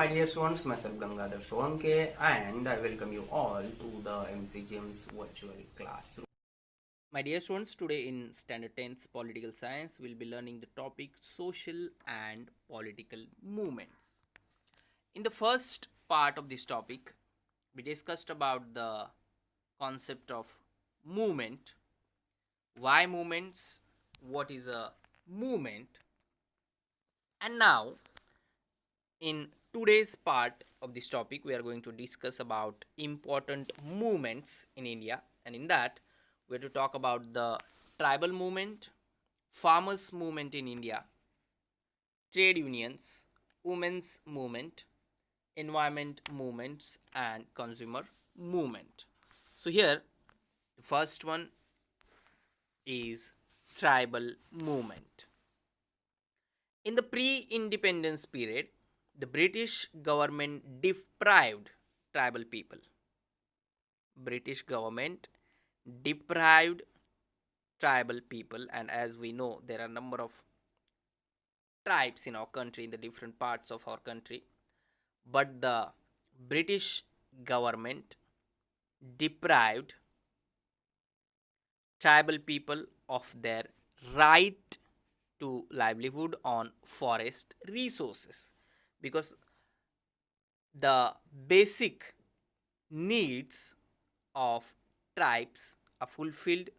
dear students, myself Gangadhar Solanke, and I welcome you all to the MC James virtual classroom. My dear students, today in Standard 10's Political Science, we'll be learning the topic social and political movements. In the first part of this topic, we discussed about the concept of movement, why movements, what is a movement, and now in today's part of this topic we are going to discuss about important movements in India, and in that we are to talk about the tribal movement, farmers movement in India, trade unions, women's movement, environment movements, and consumer movement. So here the first one is tribal movement. In the pre-independence period, the British government deprived tribal people. British government deprived tribal people, and as we know, there are a number of tribes in our country, in the different parts of our country. But the British government deprived tribal people of their right to livelihood on forest resources, because the basic needs of tribes are fulfilled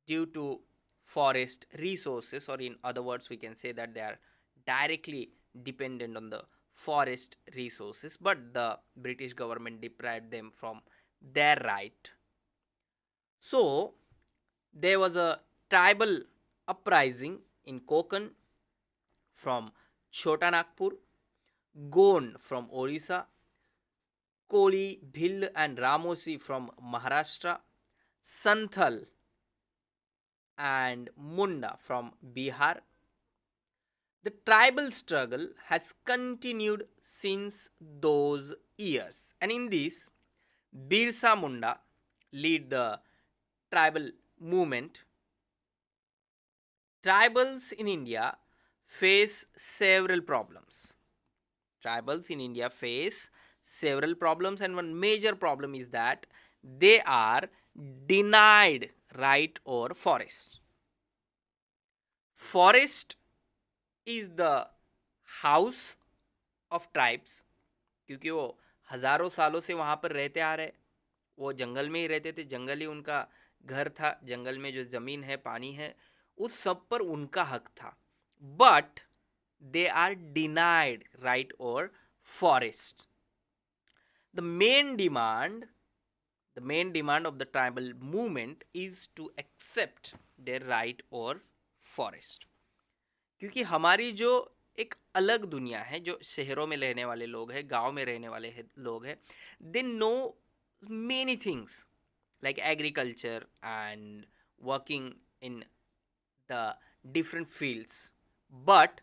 due to forest resources, or in other words we can say that they are directly dependent on the forest resources, but the British government deprived them from their right. So there was a tribal uprising in Konkan from Chota Nagpur, Gond from Orissa, Koli, Bhil and Ramosi from Maharashtra, Santhal and Munda from Bihar. The tribal struggle has continued since those years, and in this, Birsa Munda lead the tribal movement. Tribals in India face several problems. Tribals in India face several problems, and one major problem is that they are denied right over forest. Forest is the house of tribes, क्योंकि वो हजारों सालों से वहाँ पर रहते आ रहे, वो जंगल में ही रहते थे, जंगल ही उनका घर था, जंगल में जो ज़मीन है, पानी है, उस सब पर उनका हक था. But they are denied right over forest. The main demand of the tribal movement is to accept their right over forest. क्योंकि हमारी जो एक अलग दुनिया है, जो शहरों में रहने वाले लोग हैं, गांव में रहने वाले लोग हैं, they know many things like agriculture and working in the different fields, but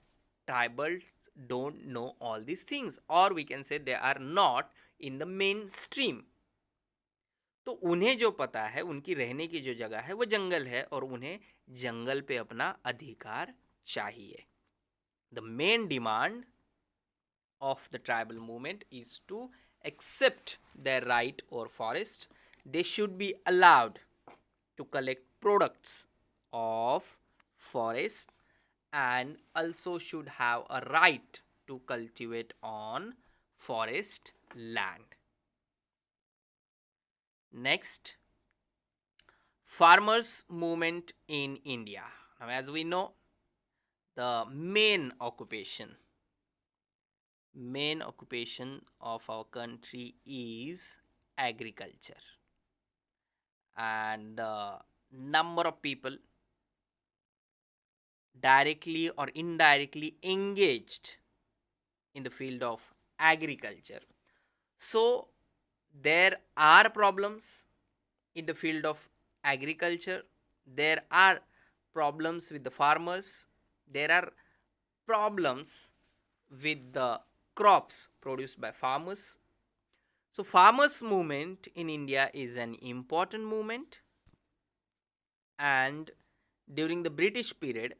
tribals don't know all these things, or we can say they are not in the mainstream. तो उन्हें जो पता है, उनकी रहने की जो जगह है वो जंगल है, और उन्हें जंगल पे अपना अधिकार चाहिए. The main demand of the tribal movement is to accept their right over forest. They should be allowed to collect products of forests, and also should have a right to cultivate on forest land. Next, farmers movement in India. Now, as we know, the main occupation of our country is agriculture, and the number of people directly or indirectly engaged in the field of agriculture. So there are problems in the field of agriculture, there are problems with the farmers, there are problems with the crops produced by farmers. So farmers movement in India is an important movement, and during the British period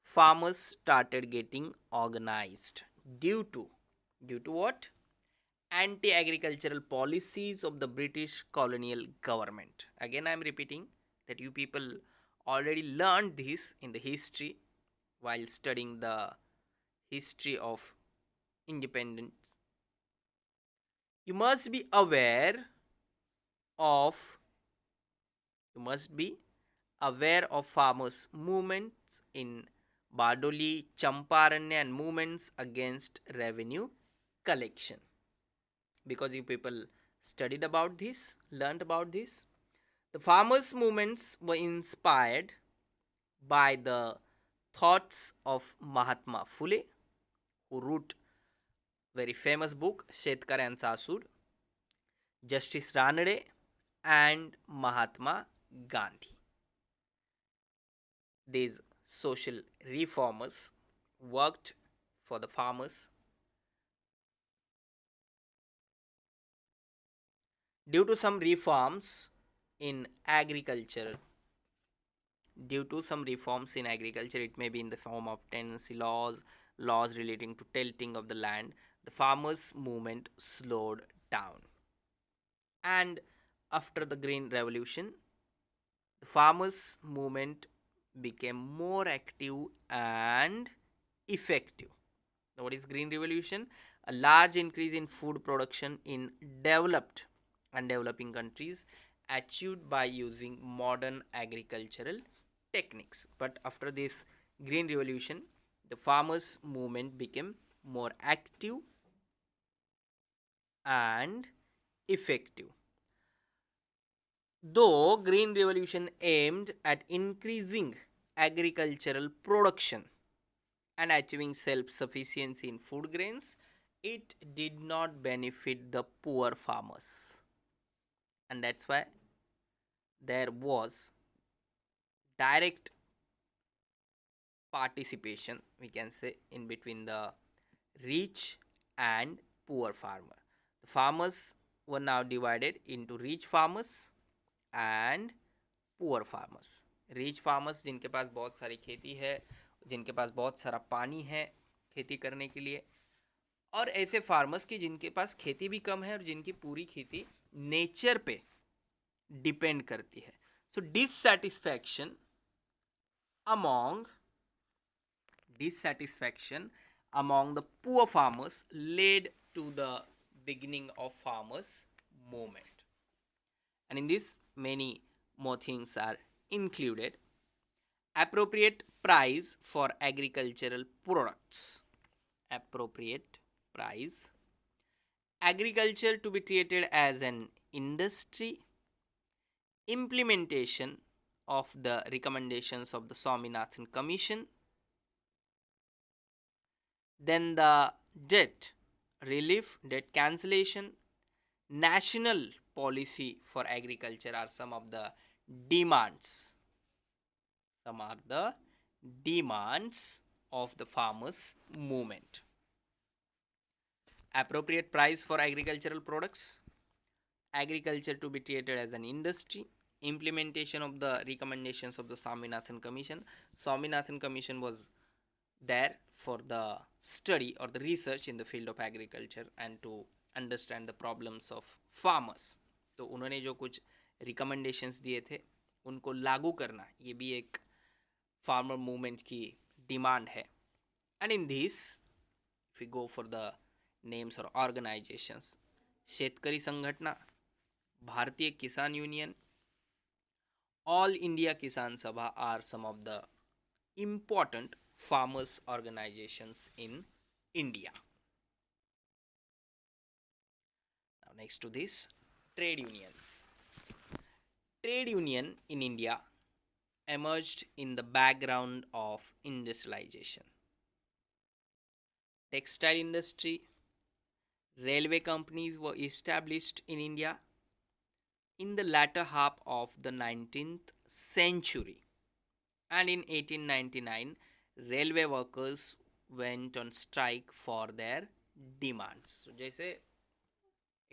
farmers started getting organized due to Due to what? Anti-agricultural policies of the British colonial government. Again, I am repeating that you people already learned this in the history while studying the history of independence. You must be aware of you must be aware of farmers' movements in Bardoli, Champaranya, and movements against revenue collection. Because you people studied about this, learned about this. The farmers' movements were inspired by the thoughts of Mahatma Phule, who wrote very famous book Shetkaryanचा Asud, Justice Ranade, and Mahatma Gandhi. These social reformers worked for the farmers. Due to some reforms in agriculture, it may be in the form of tenancy laws, laws relating to tilting of the land, the farmers' movement slowed down. And after the Green Revolution, the farmers' movement became more active and effective. Now, what is Green Revolution? A large increase in food production in developed and developing countries achieved by using modern agricultural techniques. But after this Green Revolution, the farmers' movement became more active and effective. Though Green Revolution aimed at increasing agricultural production and achieving self-sufficiency in food grains, it did not benefit the poor farmers. And that's why there was direct participation, we can say, in between the rich and poor farmer. The farmers were now divided into rich farmers and poor farmers. Rich farmers जिनके पास बहुत सारी खेती है, जिनके पास बहुत सारा पानी है खेती करने के लिए, और ऐसे फार्मर्स की जिनके पास खेती भी कम है और जिनकी पूरी खेती नेचर पे डिपेंड करती है. सो dissatisfaction among the poor farmers led to the beginning of farmers movement. And in this many more things are included. Appropriate price for agricultural products. Appropriate price. Agriculture to be treated as an industry. Implementation of the recommendations of the Swaminathan Commission. Then the debt relief, debt cancellation, national policy for agriculture are some of the demands. Some are the demands of the farmers movement. Appropriate price for agricultural products, agriculture to be treated as an industry, implementation of the recommendations of the Swaminathan Commission. Swaminathan Commission was there for the study or the research in the field of agriculture and to understand the problems of farmers. तो उन्होंने जो कुछ recommendations दिए थे उनको लागू करना, ये भी एक फार्मर मूवमेंट की डिमांड है. And in this if you go for the names और organizations, Shetkari Sanghatana, Bharatiya Kisan union, all India Kisan Sabha are some of the important farmers organizations in India. Now next to this, trade unions. Trade union in India emerged in the background of industrialization. Textile industry, railway companies were established in India in the latter half of the 19th century, and in 1899 railway workers went on strike for their demands. So, जैसे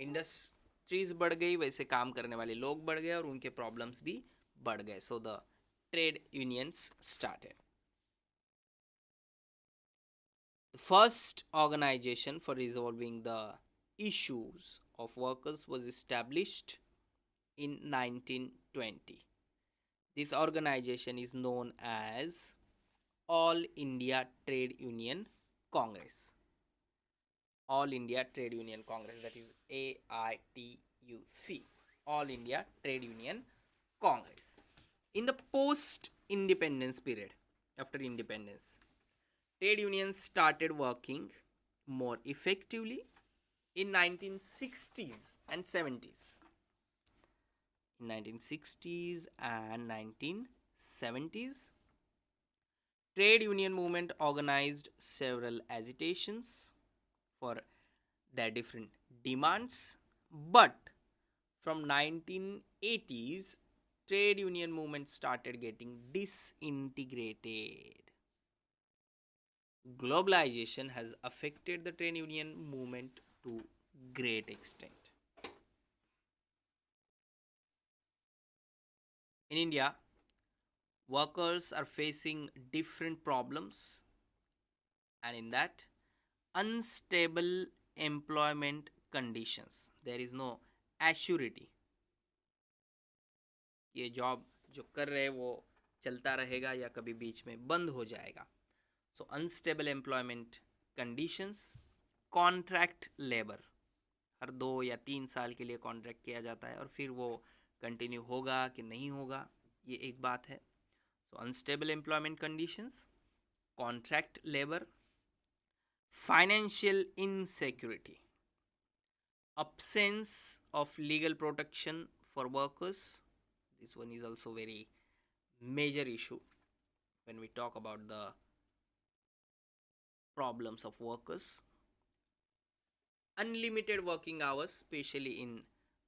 industries बढ़ गई वैसे काम करने वाले लोग बढ़ गए और उनके प्रॉब्लम्स भी बढ़ गए. So the trade unions started. The first organization for resolving the issues of workers was established in 1920. This organization is known as All India Trade Union Congress. All India Trade Union Congress, that is AITUC. All India Trade Union Congress. In the post independence period, after independence, trade unions started working more effectively in 1960s and 70s. In 1960s and 1970s, trade union movement organized several agitations for their different demands, but from 1980s trade union movement started getting disintegrated. Globalization has affected the trade union movement to great extent. In India, workers are facing different problems, and in that, unstable employment conditions. There is no assurity. ये job जो कर रहे वो चलता रहेगा या कभी बीच में बंद हो जाएगा. So unstable employment conditions, contract labour, हर 2 या 3 साल के लिए कॉन्ट्रैक्ट किया जाता है और फिर वो कंटिन्यू होगा कि नहीं होगा, ये एक बात है. So unstable employment conditions, contract labour, financial insecurity, absence of legal protection for workers. This one is also very major issue when we talk about the problems of workers. Unlimited working hours, especially in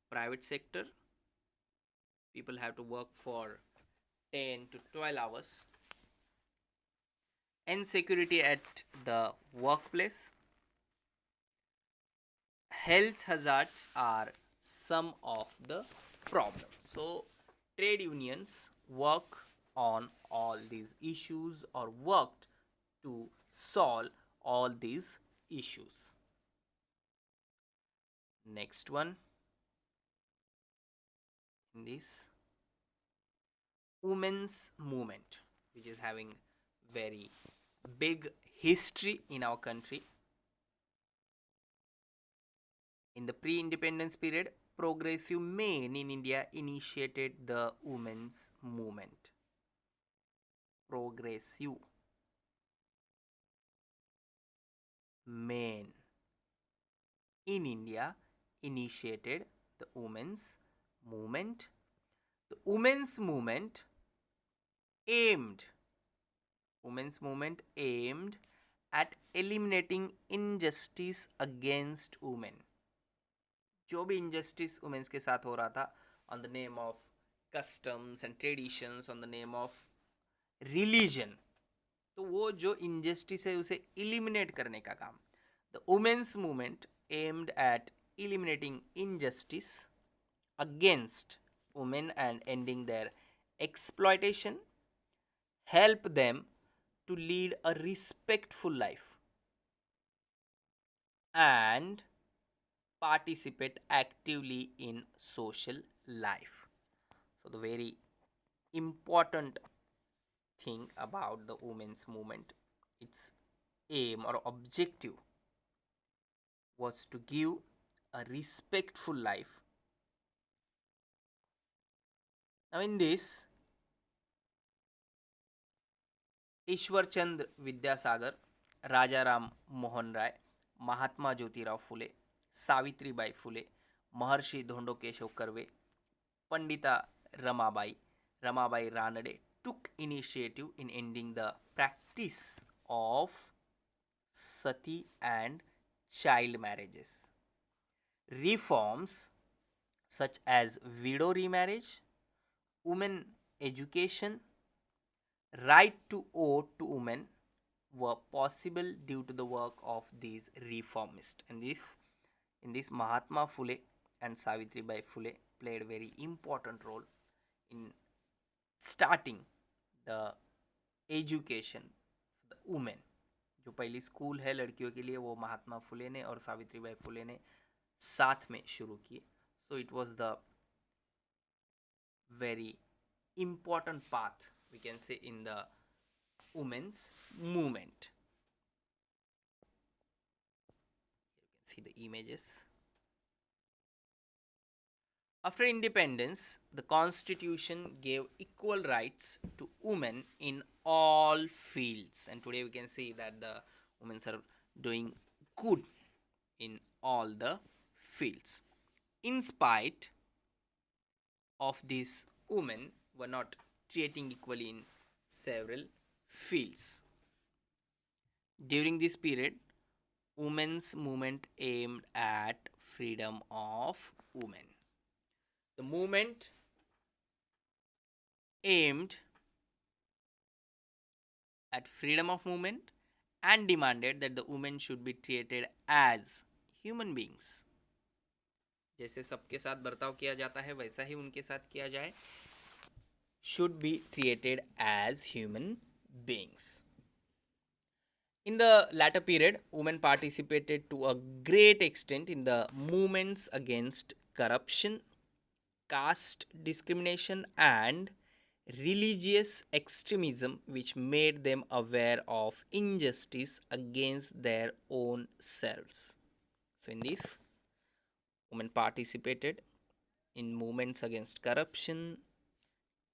private sector, people have to work for 10 to 12 hours. Insecurity at the workplace. Health hazards are some of the problems. So trade unions work on all these issues or worked to solve all these issues. Next one, in this, women's movement, which is having very big history in our country. In the pre-independence period, progressive men in India initiated the women's movement. Progressive men in India initiated the women's movement. The women's movement aimed at eliminating injustice against women. जो भी injustice women's के साथ हो रहा था on the name of customs and traditions, on the name of religion, तो वो जो injustice है उसे eliminate करने का काम. The women's movement aimed at eliminating injustice against women and ending their exploitation, help them to lead a respectful life and participate actively in social life. So the very important thing about the women's movement, its aim or objective was to give a respectful life. Now in this, Ishwar Chandra Vidyasagar, Raja Ram Mohan Roy, Mahatma Jyotirao Phule, Savitribai Phule, Maharshi Dhondo Keshav Karve, Pandita Ramabai Ranade took initiative in ending the practice of sati and child marriages. Reforms such as widow remarriage, women education, right to vote to women were possible due to the work of these reformists. And in this Mahatma Phule and Savitribai Phule played a very important role in starting the education for the women. जो पहली school है लड़कियों के लिए वो महात्मा फुले ने और सावित्रीबाई फुले ने साथ में शुरू किए. So it was the very important path, we can say, in the women's movement. You can see the images. After independence, the constitution gave equal rights to women in all fields, and today we can see that the women are doing good in all the fields. In spite of these, women were not treating equally in several fields. During this period, women's movement aimed at freedom of women. The movement aimed at freedom of movement and demanded that the women should be treated as human beings. जैसे सबके साथ बर्ताव किया जाता है वैसा ही उनके साथ किया जाए. Should be treated as human beings. In the latter period, women participated to a great extent in the movements against corruption, caste discrimination, and religious extremism, which made them aware of injustice against their own selves. So, in this, women participated in movements against corruption,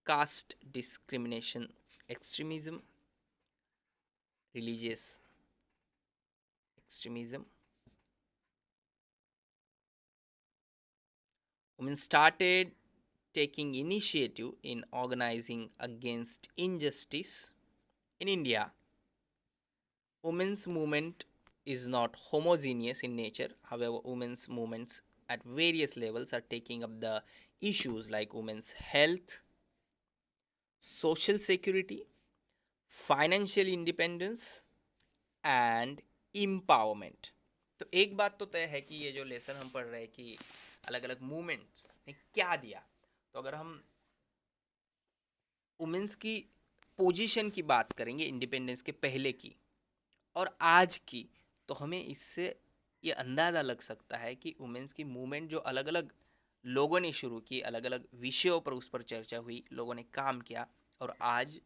caste discrimination, extremism, religious extremism. Women started taking initiative in organizing against injustice. In India, women's movement is not homogeneous in nature. However, women's movements at various levels are taking up the issues like women's health, social security, financial independence and empowerment. तो एक बात तो तय है कि ये जो lesson हम पढ़ रहे हैं कि अलग अलग मूवमेंट्स ने क्या दिया. तो अगर हम वुमेन्स की पोजीशन की बात करेंगे इंडिपेंडेंस के पहले की और आज की, तो हमें इससे ये अंदाज़ा लग सकता है कि वुमेन्स की मूवमेंट जो अलग अलग लोगों ने शुरू की, अलग अलग विषयों पर उस पर चर्चा हुई, लोगों ने काम किया और आज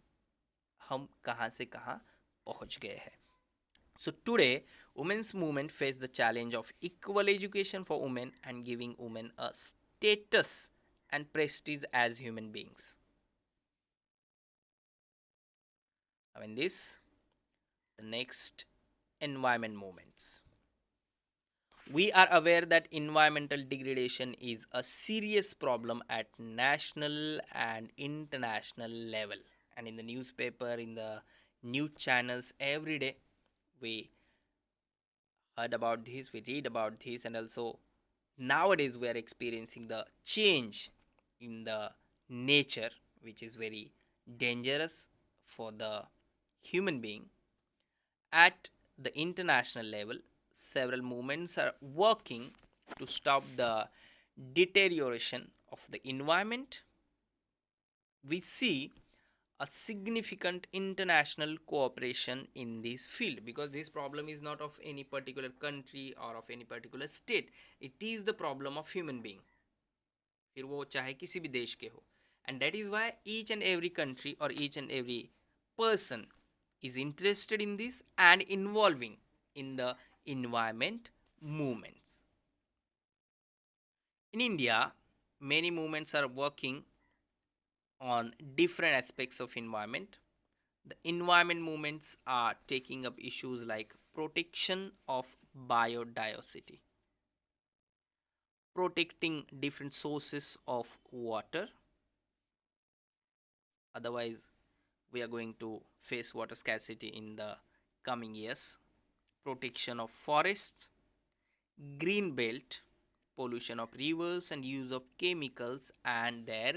हम कहाँ से कहाँ पहुँच गए हैं. So today, women's movement face the challenge of equal education for women and giving women a status and prestige as human beings. Now in this, the next, environment movements. We are aware that environmental degradation is a serious problem at national and international level. And in the newspaper, in the news channels, every day we heard about this, we read about this, and also nowadays we are experiencing the change in the nature, which is very dangerous for the human being. At the international level, several movements are working to stop the deterioration of the environment. We see a significant international cooperation in this field because this problem is not of any particular country or of any particular state. It is the problem of human being, फिर वो चाहे किसी भी देश के हो. And that is why each and every country or each and every person is interested in this and involving in the environment movements. In India, many movements are working on different aspects of environment. The environment movements are taking up issues like protection of biodiversity, protecting different sources of water. Otherwise, we are going to face water scarcity in the coming years. Protection of forests, green belt, pollution of rivers, and use of chemicals and their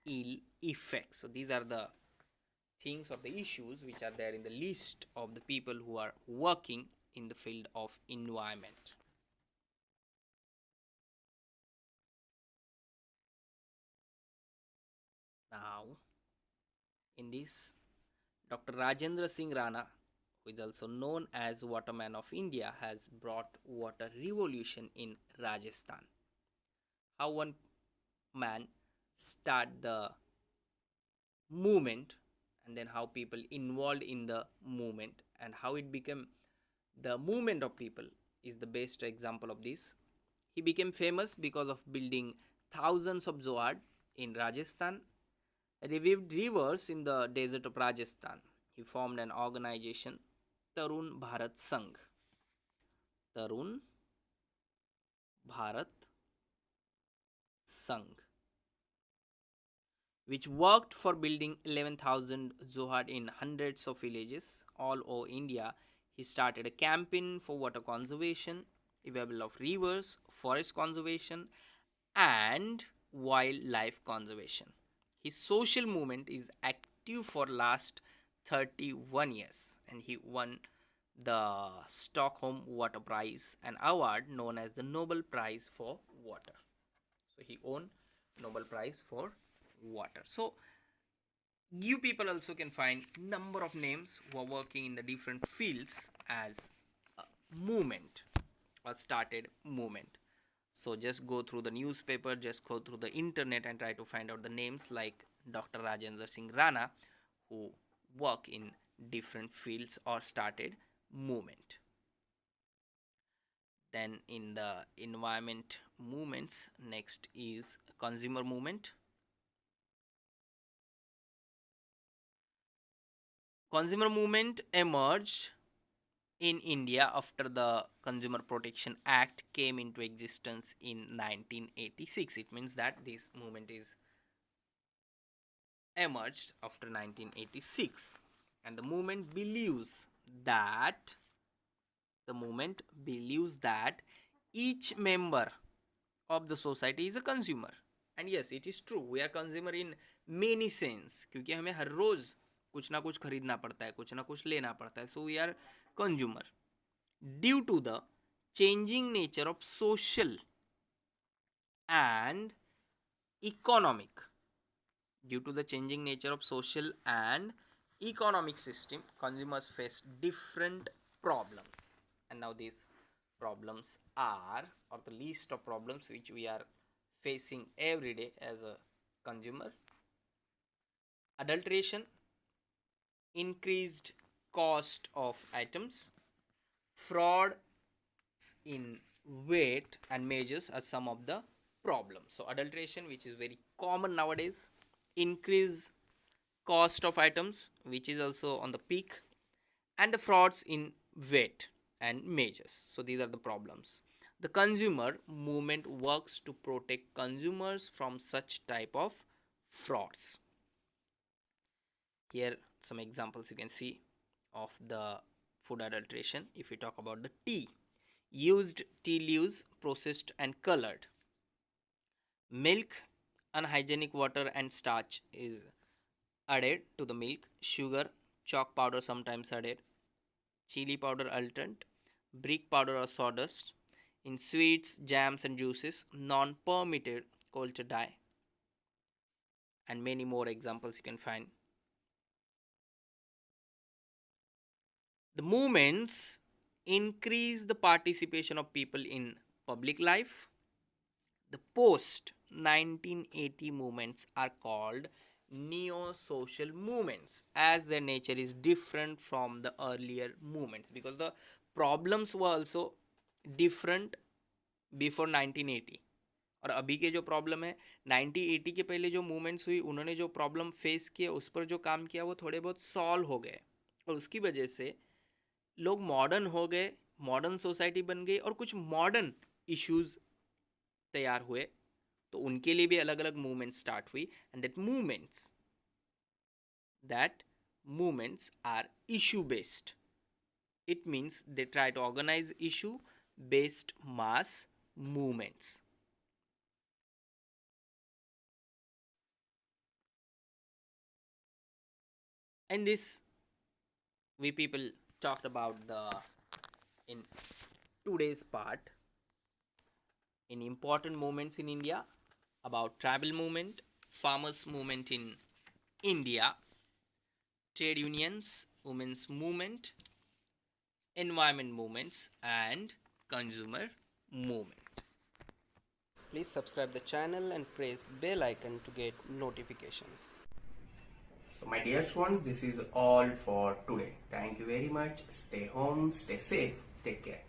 ill effects. So, these are the things or the issues which are there in the list of the people who are working in the field of environment. Now, in this, Dr. Rajendra Singh Rana, who is also known as Waterman of India, has brought water revolution in Rajasthan. How one man start the movement, and then how people involved in the movement and how it became the movement of people is the best example of this. He became famous because of building thousands of zoad in Rajasthan, revived rivers in the desert of Rajasthan. He formed an organization, Tarun Bharat Sangh. Tarun Bharat Sangh, which worked for building 11,000 zohad in hundreds of villages all over India. He started a campaign for water conservation, revival of rivers, forest conservation, and wildlife conservation. His social movement is active for last 31 years, and he won the Stockholm Water Prize, an award known as the Nobel Prize for Water. So he won Nobel Prize for water. So you people also can find number of names who are working in the different fields as a movement or started movement. So just go through the newspaper, just go through the internet and try to find out the names like Dr. Rajendra Singh Rana, who work in different fields or started movement. Then in the environment movements, next is consumer movement. Consumer movement emerged in India after the Consumer Protection Act came into existence in 1986. It means that this movement is emerged after 1986, and the movement believes that each member of the society is a consumer. And yes, it is true, we are consumer in many sense, क्योंकि हमें हर रोज कुछ ना कुछ खरीदना पड़ता है, कुछ ना कुछ लेना पड़ता है. So we are consumer. Due to the changing nature of social and economic, system, consumers face different problems. And now these problems are, or the list of problems which we are facing every day as a consumer: adulteration, increased cost of items, fraud in weight and measures are some of the problems. So adulteration, which is very common nowadays, increase cost of items, which is also on the peak, and the frauds in weight and measures. So these are the problems. The consumer movement works to protect consumers from such type of frauds. Here some examples you can see of the food adulteration. If we talk about the tea, used tea leaves processed and colored, milk, unhygienic water and starch is added to the milk, sugar, chalk powder sometimes added, chili powder alternate, brick powder or sawdust, in sweets, jams and juices, non-permitted culture dye, and many more examples you can find. The movements increase the participation of people in public life. The post 1980 movements are called neo-social movements, as their nature is different from the earlier movements, because the problems were also different before 1980 और अभी के जो problem है 1980 के पहले जो movements हुई, उन्होंने जो प्रॉब्लम फेस किए, उस पर जो काम किया, वो थोड़े बहुत सॉल्व हो गए, और उसकी वजह से लोग मॉडर्न हो गए, मॉडर्न सोसाइटी बन गई, और कुछ मॉडर्न इश्यूज तैयार हुए, तो उनके लिए भी अलग अलग मूवमेंट स्टार्ट हुई. And that movements are issue based. It means they try to organize issue based mass movements. And this we people talked about the in today's part in important movements in India, about tribal movement, farmers movement in India, trade unions, women's movement, environment movements and consumer movement. Please subscribe the channel and press bell icon to get notifications. So my dear ones, this is all for today. Thank you very much. Stay home, stay safe, take care.